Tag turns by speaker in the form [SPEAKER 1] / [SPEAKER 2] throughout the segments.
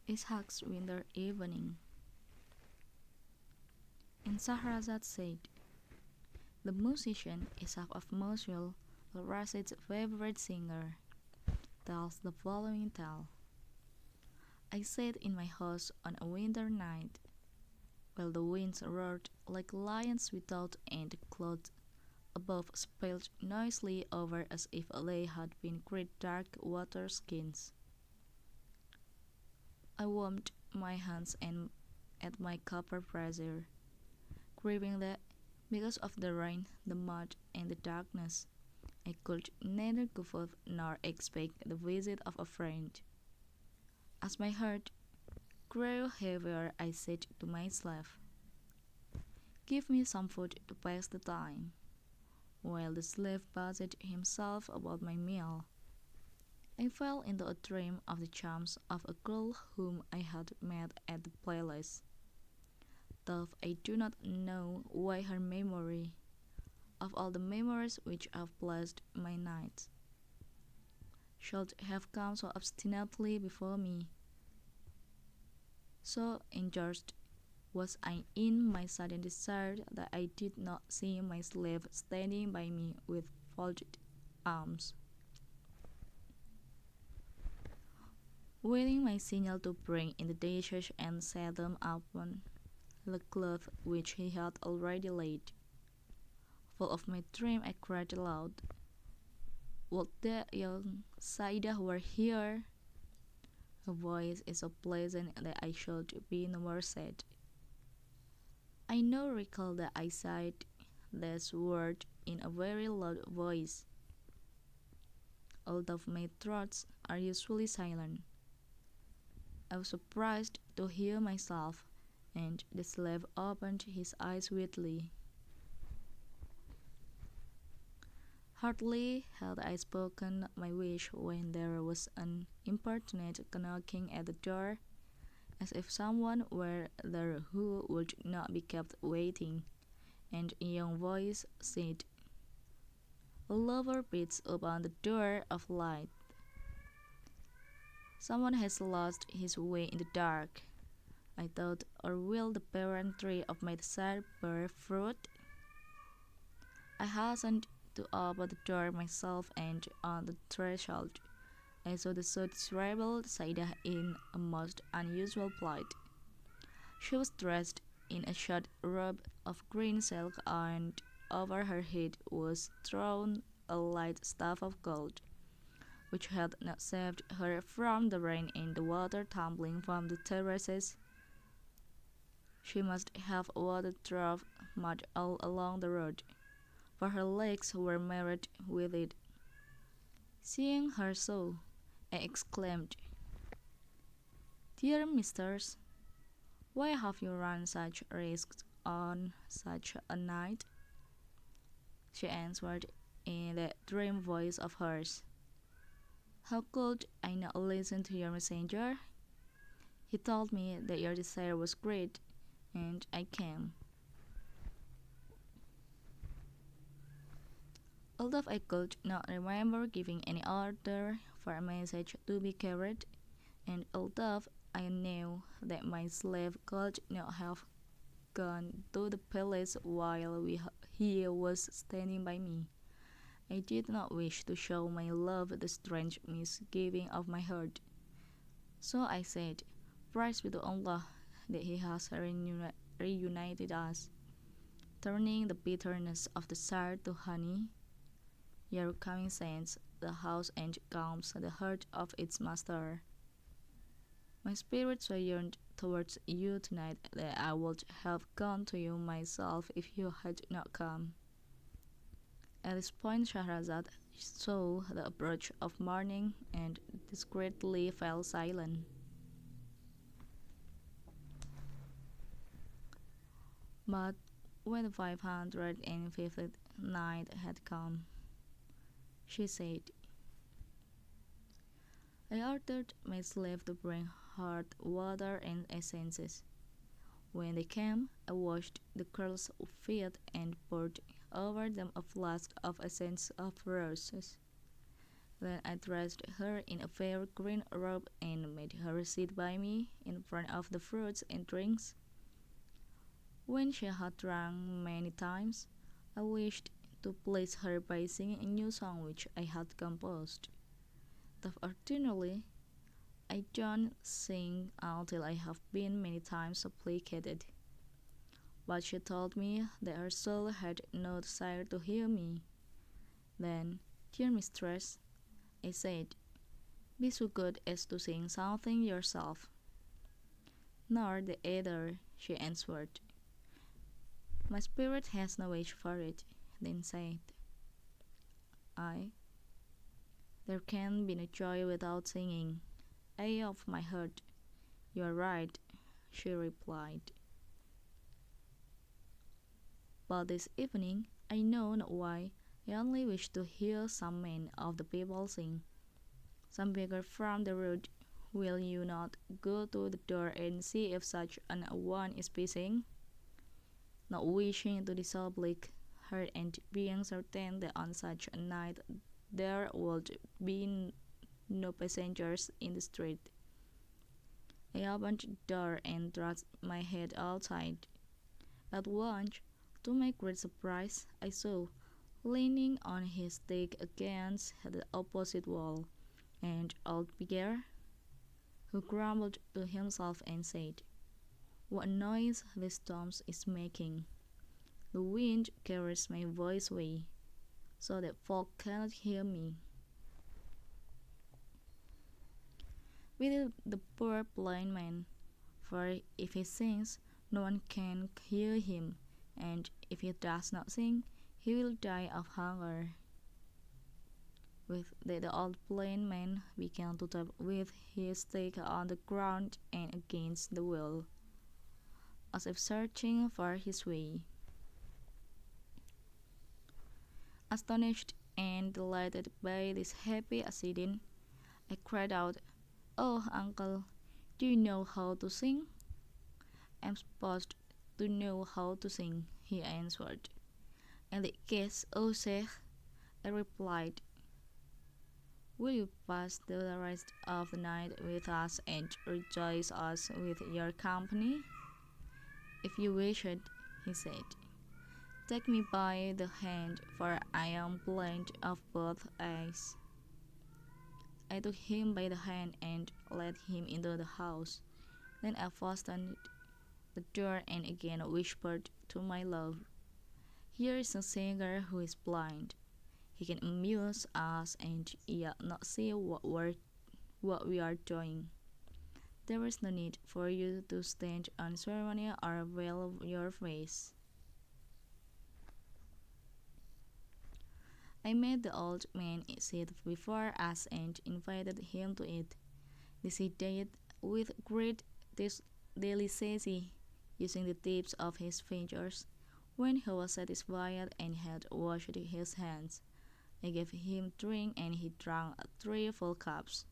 [SPEAKER 1] Ishak's winter evening. And Shahrazad said, the musician Ishak of Mosul, Al Rashid's favorite singer, tells the following tale. I sat in my house on a winter night, while the winds roared like lions without, and the clouds above spilled noisily over as if they had been great dark water skins. I warmed my hands and at my copper brazier, grieving that, because of the rain, the mud, and the darkness, I could neither go forth nor expect the visit of a friend. As my heart grew heavier, I said to my slave, give me some food to pass the time. While the slave busied himself about my meal, I fell into a dream of the charms of a girl whom I had met at the palace. Though I do not know why her memory, of all the memories which have blessed my nights, should have come so obstinately before me. So engrossed was I in my sudden desire that I did not see my slave standing by me with folded arms, waiting my signal to bring in the dishes and set them upon the cloth which he had already laid. Full of my dream, I cried aloud, would that young Saidah were here! Her voice is so pleasant that I should be no more sad. I now recall that I said this word in a very loud voice, although my thoughts are usually silent. I was surprised to hear myself, and the slave opened his eyes widely. Hardly had I spoken my wish when there was an importunate knocking at the door, as if someone were there who would not be kept waiting, and a young voice said, a lover beats upon the door of light. Someone has lost his way in the dark, I thought, or will the parent tree of my desire bear fruit? I hastened to open the door myself, and on the threshold I saw the so desirable Saidah in a most unusual plight. She was dressed in a short robe of green silk, and over her head was thrown a light staff of gold, which had not saved her from the rain and the water tumbling from the terraces. She must have waterlogged mud all along the road, for her legs were marred with it. Seeing her so, I exclaimed, dear mistress, why have you run such risks on such a night? She answered in that dream voice of hers, how could I not listen to your messenger? He told me that your desire was great, and I came. Although I could not remember giving any order for a message to be carried, and although I knew that my slave could not have gone to the palace while he was standing by me, I did not wish to show my love the strange misgiving of my heart. So I said, praise be to Allah that He has reunited us, turning the bitterness of the sour to honey. Your coming scents the house and calms the heart of its master. My spirit so yearned towards you tonight that I would have gone to you myself if you had not come. At this point Shahrazad saw the approach of morning and discreetly fell silent. But when the 550th night had come, she said, I ordered my slave to bring hot water and essences. When they came, I washed the girl's feet and poured over them a flask of essence of roses. Then I dressed her in a fair green robe and made her sit by me in front of the fruits and drinks. When she had drunk many times, I wished to please her by singing a new song which I had composed. Though ordinarily I don't sing until I have been many times supplicated. But she told me that her soul had no desire to hear me. Then, dear mistress, I said, be so good as to sing something yourself. Nor the other, she answered. My spirit has no wish for it. Then said I, there can be no joy without singing. Ay of my heart, you are right, she replied. But this evening, I know not why, I only wish to hear some men of the people sing. Some beggar from the road, will you not go to the door and see if such an one is pissing? Not wishing to disoblige her and being certain that on such a night there would be no passengers in the street, I opened the door and thrust my head outside. At once, to my great surprise, I saw, leaning on his stick against the opposite wall, an old beggar, who grumbled to himself and said, what noise this storm is making! The wind carries my voice away, so that folk cannot hear me. With the poor blind man, for if he sings, no one can hear him, and if he does not sing, he will die of hunger. With that, the old blind man began to tap with his stick on the ground and against the wall, as if searching for his way. Astonished and delighted by this happy accident, I cried out, oh, uncle, do you know how to sing? I'm supposed to know how to sing, he answered. In that case, oh, Sheikh, I replied, will you pass the rest of the night with us and rejoice us with your company? If you wish it, he said. Take me by the hand, for I am blind of both eyes. I took him by the hand and led him into the house. Then I fastened the door and again whispered to my love, here is a singer who is blind. He can amuse us and yet not see what we are doing. There is no need for you to stand on ceremony or veil your face. I made the old man sit before us and invited him to eat. This he did with great delicacy, using the tips of his fingers. When he was satisfied and had washed his hands, I gave him drink and he drank 3 full cups.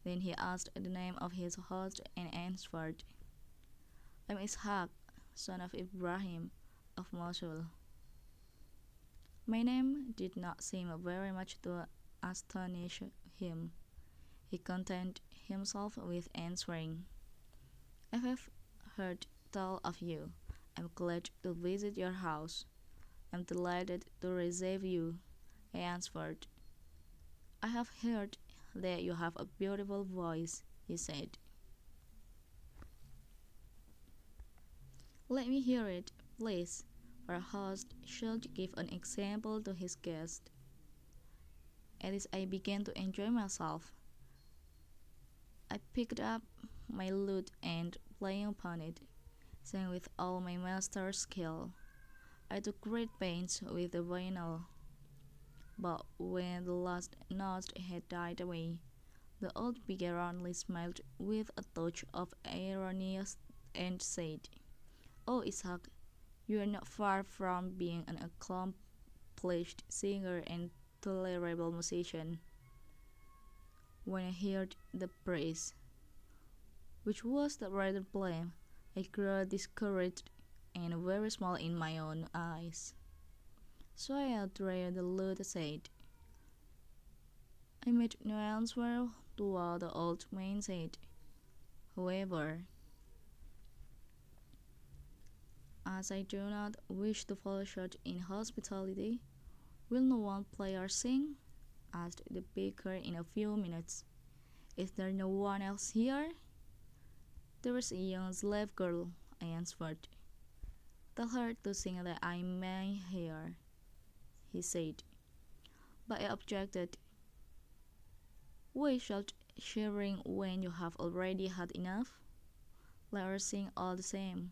[SPEAKER 1] Then he asked the name of his host and answered, I'm Ishak, son of Ibrahim of Mosul. My name did not seem very much to astonish him. He contented himself with answering, I have heard tell of you. I'm glad to visit your house. I'm delighted to receive you, I answered. I have heard that you have a beautiful voice, he said. Let me hear it, please, for a host should give an example to his guest. At this I began to enjoy myself. I picked up my lute and, playing upon it, sang with all my master's skill. I took great pains with the viol, but when the last note had died away, the old beggar only smiled with a touch of irony and said, oh, Ishak, you are not far from being an accomplished singer and tolerable musician. When I heard the praise, which was rather plain, I grew discouraged and very small in my own eyes. So I outran the lute said, I made no answer to what the old man said. However, as I do not wish to fall short in hospitality, will no one play or sing? Asked the baker in a few minutes. Is there no one else here? There is a young slave girl, I answered. Tell her to sing that I may hear, he said. But I objected. Why should sharing when you have already had enough? Let her sing all the same,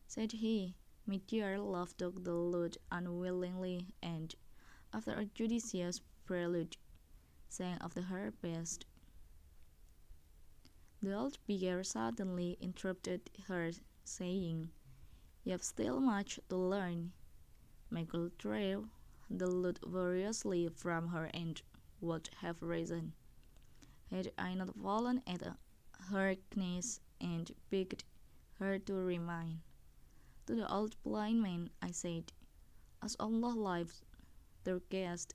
[SPEAKER 1] said he. My dear love took the lute unwillingly and, after a judicious prelude, sang of her best. The old beggar suddenly interrupted her, saying, You have still much to learn. My girl drew the lute furiously from her and would have risen, had I not fallen at her knees and begged her to remain. To the old blind man I said, As Allah lives, dear guest,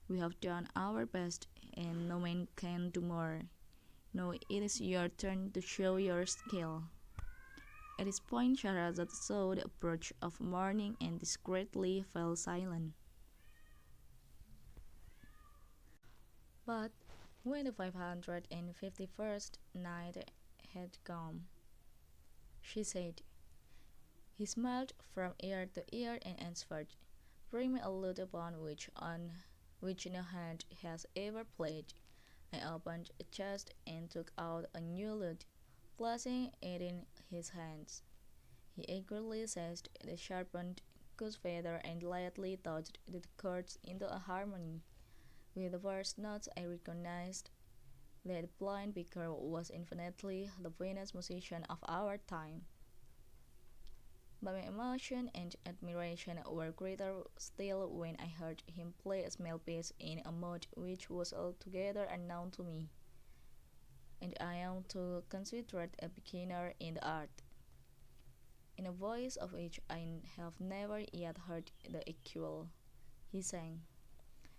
[SPEAKER 1] we have done our best, and no man can do more. Now it is your turn to show your skill. At this point Shahrazad saw the approach of morning and discreetly fell silent. But when the 551st night had come, she said, he smiled from ear to ear and answered, Bring me a lute upon which no hand has ever played. I opened a chest and took out a new lute, placing it in his hands. He eagerly seized the sharpened goose feather and lightly touched the chords into a harmony. With the first notes I recognized that the blind baker was infinitely the finest musician of our time. But my emotion and admiration were greater still when I heard him play a small piece in a mode which was altogether unknown to me, and I am too considered a beginner in the art. In a voice of which I have never yet heard the equal, he sang,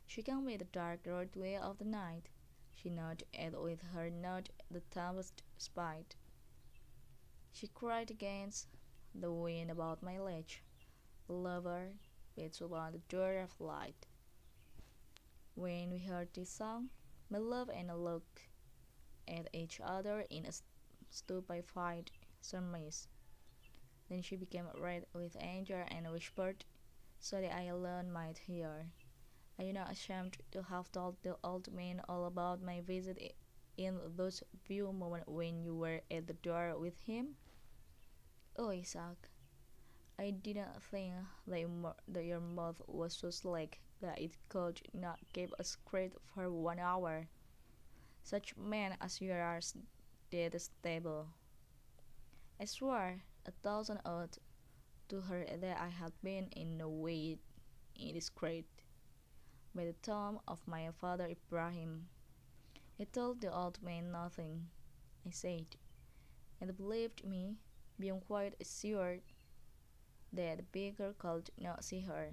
[SPEAKER 1] She can be the dark roadway of the night. She nodded with her nod the tempest spite. She cried against the wind about my ledge. The lover beats upon the door of light. When we heard this song, my love and I looked at each other in a stupefied surmise. Then she became red with anger and whispered, so that I alone might hear, Are you not ashamed to have told the old man all about my visit in those few moments when you were at the door with him? Oh, Ishak, I didn't think that your mouth was so slack that it could not keep a secret for 1 hour. Such men as you are detestable. I swore 1,000 oaths to her that I had been in no way indiscreet. By the tomb of my father Ibrahim, I told the old man nothing, I said, and he believed me, being quite assured that the beggar could not see her.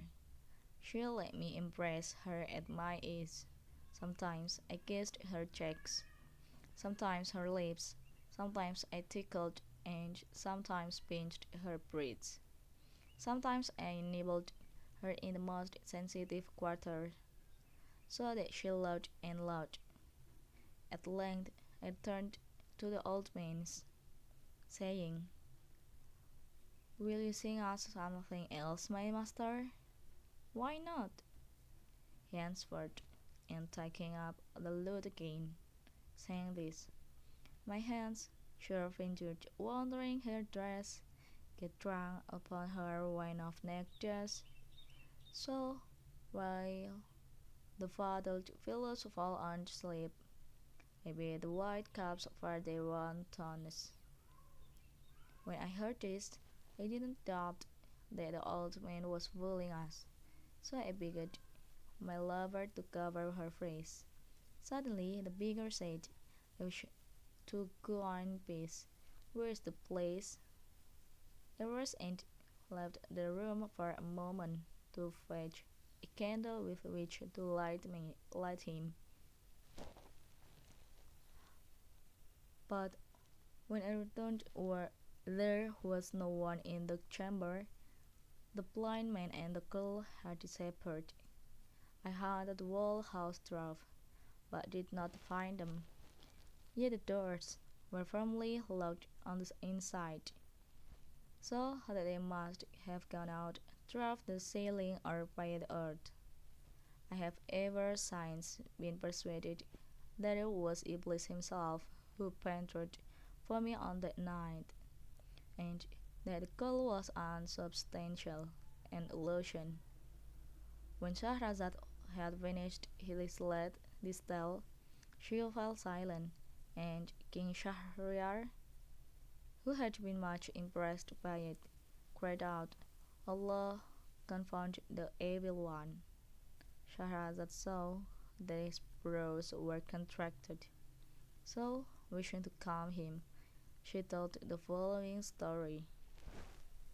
[SPEAKER 1] She let me embrace her at my ease. Sometimes I kissed her cheeks, sometimes her lips, sometimes I tickled and sometimes pinched her breasts. Sometimes I nibbled her in the most sensitive quarter, so that she loved and loved. At length I turned to the old man, saying, Will you sing us something else, my master? Why not? He answered, and taking up the lute again, sang this. My hands, sure fingered, wandering her dress, get drunk upon her wine of nectars. So, while the fuddled fellows fall on sleep, I bear the white cups for their wantonness. When I heard this, I didn't doubt that the old man was fooling us, so I begged my lover to cover her face. Suddenly the beggar said, I wish to go on in peace. Where is the place? I rose and left the room for a moment to fetch a candle with which to light him. But when I returned, there was no one in the chamber. The blind man and the girl had disappeared. I hunted the whole house through, but did not find them. Yet the doors were firmly locked on the inside, so that they must have gone out through the ceiling or by the earth. I have ever since been persuaded that it was Iblis himself who painted for me on that night, and that the girl was unsubstantial, an illusion. When Shahrazad had finished his this tale, she fell silent, and King Shahryar, who had been much impressed by it, cried out, Allah confound the evil one. Shahrazad saw that his brows were contracted, so, wishing to calm him, she told the following story.